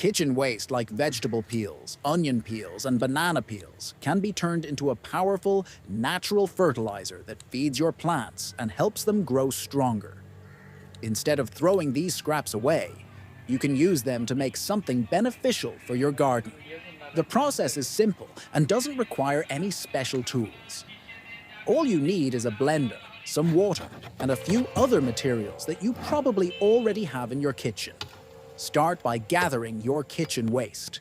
Kitchen waste like vegetable peels, onion peels, and banana peels can be turned into a powerful, natural fertilizer that feeds your plants and helps them grow stronger. Instead of throwing these scraps away, you can use them to make something beneficial for your garden. The process is simple and doesn't require any special tools. All you need is a blender, some water, and a few other materials that you probably already have in your kitchen. Start by gathering your kitchen waste.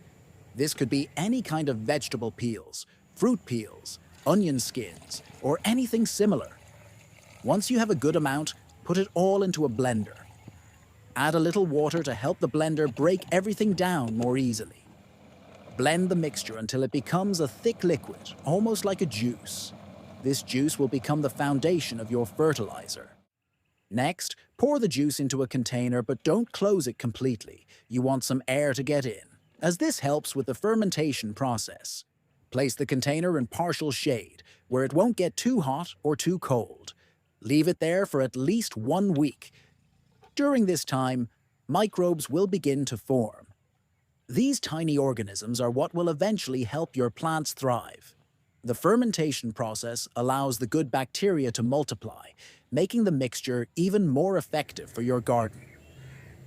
This could be any kind of vegetable peels, fruit peels, onion skins, or anything similar. Once you have a good amount, put it all into a blender. Add a little water to help the blender break everything down more easily. Blend the mixture until it becomes a thick liquid, almost like a juice. This juice will become the foundation of your fertilizer. Next, pour the juice into a container, but don't close it completely. You want some air to get in, as this helps with the fermentation process. Place the container in partial shade, where it won't get too hot or too cold. Leave it there for at least 1 week. During this time, microbes will begin to form. These tiny organisms are what will eventually help your plants thrive. The fermentation process allows the good bacteria to multiply, making the mixture even more effective for your garden.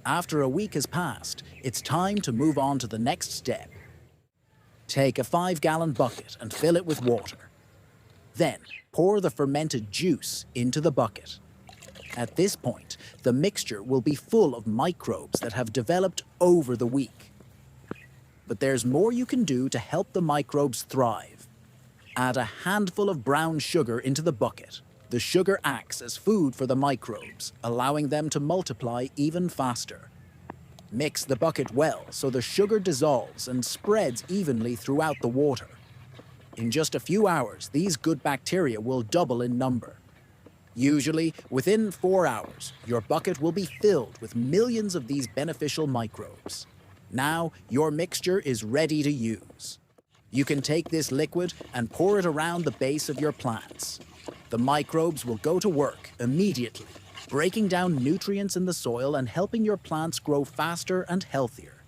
After a week has passed, it's time to move on to the next step. Take a 5-gallon bucket and fill it with water. Then, pour the fermented juice into the bucket. At this point, the mixture will be full of microbes that have developed over the week. But there's more you can do to help the microbes thrive. Add a handful of brown sugar into the bucket. The sugar acts as food for the microbes, allowing them to multiply even faster. Mix the bucket well so the sugar dissolves and spreads evenly throughout the water. In just a few hours, these good bacteria will double in number. Usually, within 4 hours, your bucket will be filled with millions of these beneficial microbes. Now, your mixture is ready to use. You can take this liquid and pour it around the base of your plants. The microbes will go to work immediately, breaking down nutrients in the soil and helping your plants grow faster and healthier.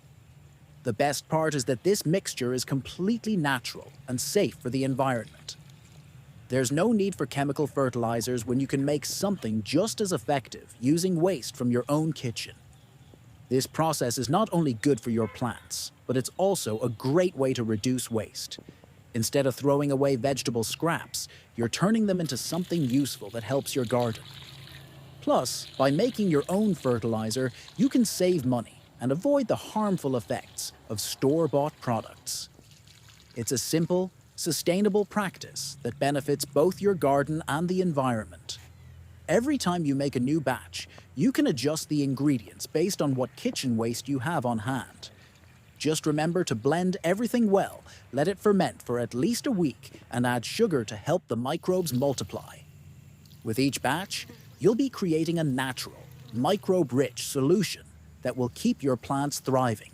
The best part is that this mixture is completely natural and safe for the environment. There's no need for chemical fertilizers when you can make something just as effective using waste from your own kitchen. This process is not only good for your plants, but it's also a great way to reduce waste. Instead of throwing away vegetable scraps, you're turning them into something useful that helps your garden. Plus, by making your own fertilizer, you can save money and avoid the harmful effects of store-bought products. It's a simple, sustainable practice that benefits both your garden and the environment. Every time you make a new batch, you can adjust the ingredients based on what kitchen waste you have on hand. Just remember to blend everything well, let it ferment for at least a week, and add sugar to help the microbes multiply. With each batch, you'll be creating a natural, microbe-rich solution that will keep your plants thriving.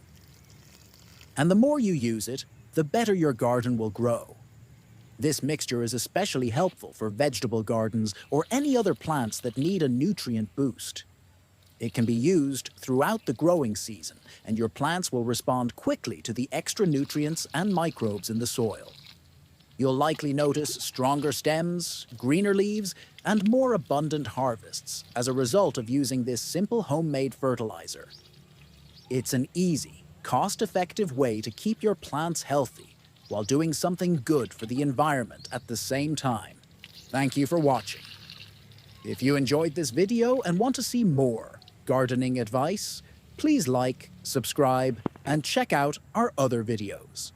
And the more you use it, the better your garden will grow. This mixture is especially helpful for vegetable gardens or any other plants that need a nutrient boost. It can be used throughout the growing season, and your plants will respond quickly to the extra nutrients and microbes in the soil. You'll likely notice stronger stems, greener leaves, and more abundant harvests as a result of using this simple homemade fertilizer. It's an easy, cost-effective way to keep your plants healthy while doing something good for the environment at the same time. Thank you for watching. If you enjoyed this video and want to see more gardening advice, please like, subscribe, and check out our other videos.